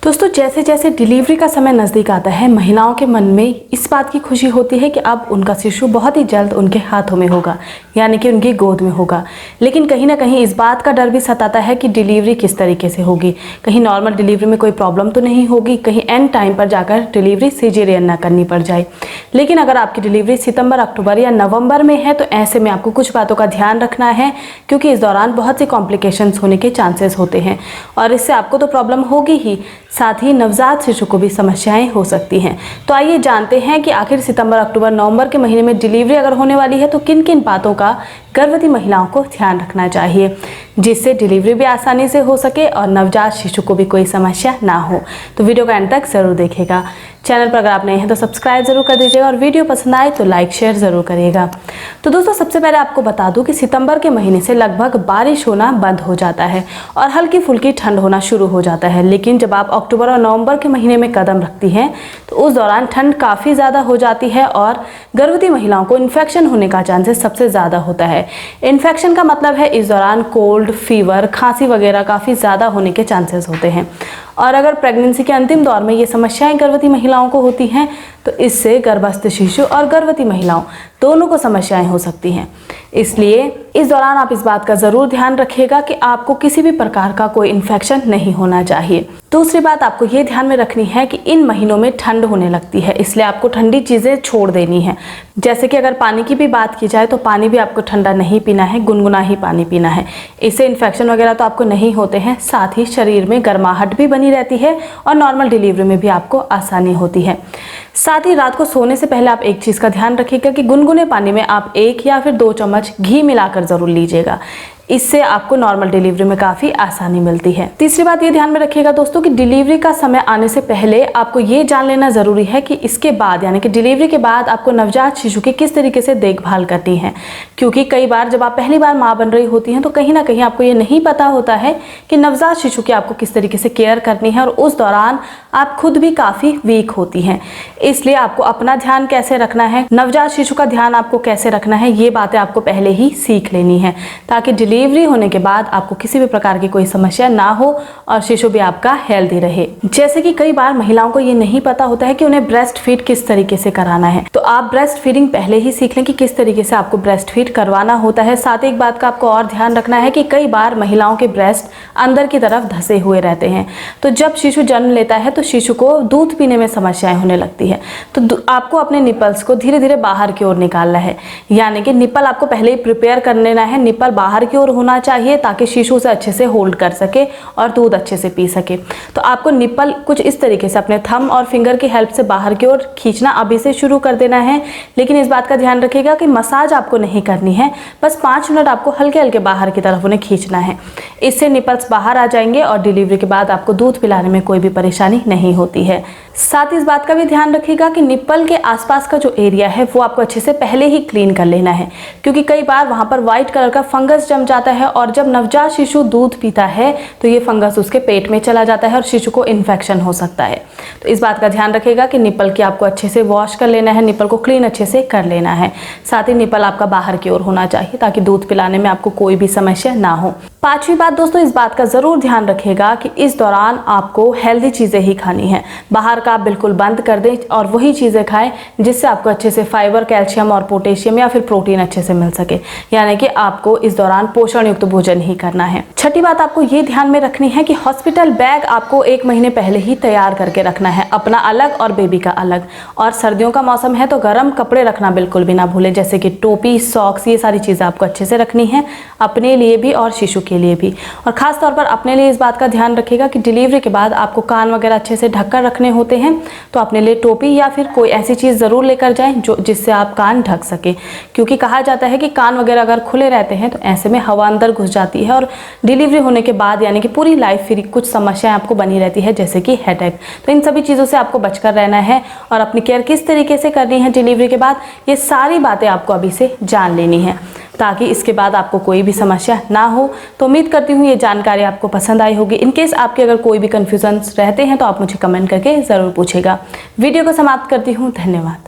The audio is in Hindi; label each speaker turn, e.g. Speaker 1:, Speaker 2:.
Speaker 1: दोस्तों जैसे जैसे डिलीवरी का समय नज़दीक आता है, महिलाओं के मन में इस बात की खुशी होती है कि अब उनका शिशु बहुत ही जल्द उनके हाथों में होगा, यानी कि उनकी गोद में होगा। लेकिन कहीं ना कहीं इस बात का डर भी सताता है कि डिलीवरी किस तरीके से होगी। कहीं नॉर्मल डिलीवरी में कोई प्रॉब्लम तो नहीं होगी, कहीं एंड टाइम पर जाकर डिलीवरी सिजेरियन ना करनी पड़ जाए। लेकिन अगर आपकी डिलीवरी सितंबर, अक्टूबर या नवंबर में है तो ऐसे में आपको कुछ बातों का ध्यान रखना है, क्योंकि इस दौरान बहुत सी कॉम्प्लिकेशंस होने के चांसेस होते हैं और इससे आपको तो प्रॉब्लम होगी ही, साथ ही नवजात शिशु को भी समस्याएं हो सकती हैं। तो आइए जानते हैं कि आखिर सितंबर, अक्टूबर, नवंबर के महीने में डिलीवरी अगर होने वाली है तो किन किन बातों का गर्भवती महिलाओं को ध्यान रखना चाहिए, जिससे डिलीवरी भी आसानी से हो सके और नवजात शिशु को भी कोई समस्या ना हो। तो वीडियो का अंत तक जरूर देखिएगा। चैनल पर अगर आप नए हैं तो सब्सक्राइब जरूर कर दीजिएगा और वीडियो पसंद आए तो लाइक शेयर जरूर करिएगा। तो दोस्तों सबसे पहले आपको बता दूं कि सितंबर के महीने से लगभग बारिश होना बंद हो जाता है और हल्की फुल्की ठंड होना शुरू हो जाता है। लेकिन जब आप अक्टूबर और नवंबर के महीने में कदम रखती हैं तो उस दौरान ठंड काफ़ी ज़्यादा हो जाती है और गर्भवती महिलाओं को इन्फेक्शन होने का चांसेस सबसे ज़्यादा होता है। इन्फेक्शन का मतलब है इस दौरान कोल्ड, फीवर, खांसी वगैरह काफ़ी ज़्यादा होने के चांसेस होते हैं। और अगर प्रेगनेंसी के अंतिम दौर में ये समस्याएं गर्भवती महिलाओं को होती हैं तो इससे गर्भस्थ शिशु और गर्भवती महिलाओं दोनों को समस्याएं हो सकती हैं। इसलिए इस दौरान आप इस बात का ज़रूर ध्यान रखिएगा कि आपको किसी भी प्रकार का कोई इन्फेक्शन नहीं होना चाहिए। दूसरी बात आपको ये ध्यान में रखनी है कि इन महीनों में ठंड होने लगती है, इसलिए आपको ठंडी चीज़ें छोड़ देनी है। जैसे कि अगर पानी की भी बात की जाए तो पानी भी आपको ठंडा नहीं पीना है, गुनगुना ही पानी पीना है। इससे इन्फेक्शन वगैरह तो आपको नहीं होते हैं, साथ ही शरीर में गर्माहट भी बनी रहती है और नॉर्मल डिलीवरी में भी आपको आसानी होती है। साथ ही रात को सोने से पहले आप एक चीज़ का ध्यान रखिएगा कि गुनगुने पानी में आप 1 या फिर 2 चम्मच घी मिलाकर ज़रूर लीजिएगा। इससे आपको नॉर्मल डिलीवरी में काफ़ी आसानी मिलती है। तीसरी बात ये ध्यान में रखिएगा दोस्तों कि डिलीवरी का समय आने से पहले आपको ये जान लेना ज़रूरी है कि इसके बाद यानी कि डिलीवरी के बाद आपको नवजात शिशु की किस तरीके से देखभाल करनी है। क्योंकि कई बार जब आप पहली बार माँ बन रही होती हैं तो कहीं ना कहीं आपको ये नहीं पता होता है कि नवजात शिशु की आपको किस तरीके से केयर करनी है और उस दौरान आप खुद भी काफ़ी वीक होती हैं। इसलिए आपको अपना ध्यान कैसे रखना है, नवजात शिशु का ध्यान आपको कैसे रखना है, ये बातें आपको पहले ही सीख लेनी है ताकि डिलीवरी होने के बाद आपको किसी भी प्रकार की कोई समस्या ना हो और शिशु भी आपका हेल्दी रहे। जैसे कि कई बार महिलाओं को ये नहीं पता होता है कि उन्हें ब्रेस्ट फीड किस तरीके से कराना है, तो आप ब्रेस्ट फीडिंग पहले ही सीख लें कि किस तरीके से आपको ब्रेस्ट फीड करवाना होता है। साथ ही एक बात का आपको और ध्यान रखना है कि कई बार महिलाओं के ब्रेस्ट अंदर की तरफ धंसे हुए रहते हैं, तो जब शिशु जन्म लेता है तो शिशु को दूध पीने में समस्याएं होने लगती है। तो आपको अपने निपल्स को धीरे धीरे बाहर की ओर निकालना है, यानी कि निपल आपको पहले ही प्रिपेयर कर लेना है। निपल बाहर की ओर होना चाहिए ताकि शिशु उसे अच्छे से होल्ड कर सके और दूध अच्छे से पी सके। तो आपको निपल कुछ इस तरीके से अपने थंब और फिंगर की हेल्प से बाहर की ओर खींचना अभी से शुरू कर देना है। लेकिन इस बात का ध्यान रखिएगा कि मसाज आपको नहीं करनी है, बस 5 मिनट आपको हल्के हल्के बाहर की तरफ उन्हें खींचना है। इससे निपल्स बाहर आ जाएंगे और डिलीवरी के बाद आपको दूध पिलाने में कोई भी परेशानी नहीं होती है। साथ ही इस बात का भी ध्यान रखिएगा कि निप्पल के आसपास का जो एरिया है वो आपको अच्छे से पहले ही क्लीन कर लेना है, क्योंकि कई बार वहाँ पर व्हाइट कलर का फंगस जम जाता है और जब नवजात शिशु दूध पीता है तो ये फंगस उसके पेट में चला जाता है और शिशु को इन्फेक्शन हो सकता है। तो इस बात का ध्यान रखिएगा कि निप्पल की आपको अच्छे से वॉश कर लेना है, निप्पल को क्लीन अच्छे से कर लेना है। साथ ही निप्पल आपका बाहर की ओर होना चाहिए ताकि दूध पिलाने में आपको कोई भी समस्या ना हो। 5वीं बात दोस्तों, इस बात का ज़रूर ध्यान रखिएगा कि इस दौरान आपको हेल्दी चीज़ें ही खानी है। बाहर का आप बिल्कुल बंद कर दें और वही चीज़ें खाएं जिससे आपको अच्छे से फाइबर, कैल्शियम और पोटेशियम या फिर प्रोटीन अच्छे से मिल सके, यानी कि आपको इस दौरान पोषण युक्त भोजन ही करना है। छठी बात आपको ये ध्यान में रखनी है कि हॉस्पिटल बैग आपको 1 महीने पहले ही तैयार करके रखना है, अपना अलग और बेबी का अलग। और सर्दियों का मौसम है तो गर्म कपड़े रखना बिल्कुल भी ना भूलें, जैसे कि टोपी, सॉक्स, ये सारी चीज़ें आपको अच्छे से रखनी है, अपने लिए भी और शिशु के लिए भी। और ख़ास तौर पर अपने लिए इस बात का ध्यान रखिएगा कि डिलीवरी के बाद आपको कान वगैरह अच्छे से ढककर रखने होते हैं, तो अपने लिए टोपी या फिर कोई ऐसी चीज़ ज़रूर लेकर जाएं जो जिससे आप कान ढक सके, क्योंकि कहा जाता है कि कान वगैरह अगर खुले रहते हैं तो ऐसे में हवा अंदर घुस जाती है और डिलीवरी होने के बाद यानी कि पूरी लाइफ फिर कुछ समस्याएं आपको बनी रहती है, जैसे कि हेडेक। तो इन सभी चीज़ों से आपको बचकर रहना है और अपनी केयर किस तरीके से करनी है डिलीवरी के बाद, ये सारी बातें आपको अभी से जान लेनी है ताकि इसके बाद आपको कोई भी समस्या ना हो। तो उम्मीद करती हूँ ये जानकारी आपको पसंद आई होगी। इनकेस आपके अगर कोई भी कन्फ्यूजन्स रहते हैं तो आप मुझे कमेंट करके ज़रूर पूछेगा। वीडियो को समाप्त करती हूँ। धन्यवाद।